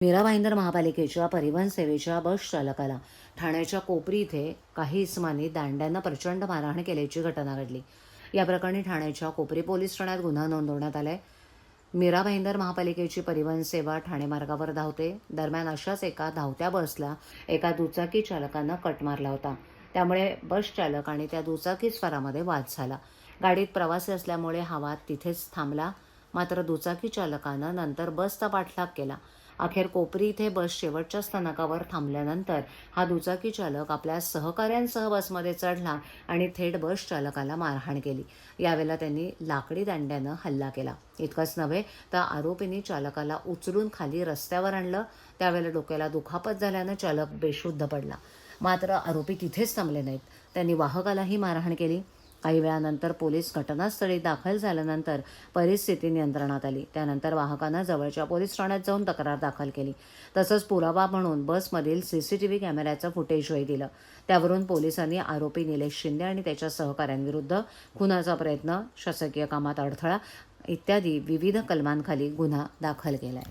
मीरा भाईंदर महापालिकेच्या परिवहन सेवेच्या बस चालकाला ठाण्याच्या कोपरी इथे काही इसमांनी दांड्यानं प्रचंड मारहाण केल्याची घटना घडली। या प्रकरणी ठाण्याच्या कोपरी पोलीस ठाण्यात गुन्हा नोंदवण्यात आलाय। मीरा भाईंदर महापालिकेची परिवहन सेवा ठाणे मार्गावर धावते। दरम्यान अशाच एका धावत्या बसला एका दुचाकी चालकानं कट मारला होता। त्यामुळे बस चालक आणि त्या दुचाकी स्वारामध्ये वाद झाला। गाडीत प्रवासी असल्यामुळे हा वाद तिथेच थांबला। मात्र दुचाकी चालकानं नंतर बसचा पाठलाग केला। अखेर कोपरी इथे बस शेवटच्या स्थानकावर थांबल्यानंतर हा दुचाकी चालक आपल्या सहकाऱ्यांसह बसमध्ये चढला आणि थेट बस चालकाला मारहाण केली। यावेळेला त्यांनी लाकडी दांड्यानं हल्ला केला। इतकंच नव्हे तर आरोपींनी चालकाला उचलून खाली रस्त्यावर आणलं। त्यावेळेला डोक्याला दुखापत झाल्यानं चालक बेशुद्ध पडला। मात्र आरोपी तिथेच थांबले नाहीत, त्यांनी वाहकालाही मारहाण केली। काही वेळानंतर पोलीस घटनास्थळी दाखल झाल्यानंतर परिस्थिती नियंत्रणात आली। त्यानंतर वाहकानं जवळच्या पोलीस ठाण्यात जाऊन तक्रार दाखल केली। तसंच पुरावा म्हणून बसमधील सीसीटीव्ही कॅमेऱ्याचं फुटेजही दिलं। त्यावरून पोलिसांनी आरोपी निलेश शिंदे आणि त्याच्या सहकाऱ्यांविरुद्ध खुनाचा प्रयत्न, शासकीय कामात अडथळा इत्यादी विविध कलमांखाली गुन्हा दाखल केलाय।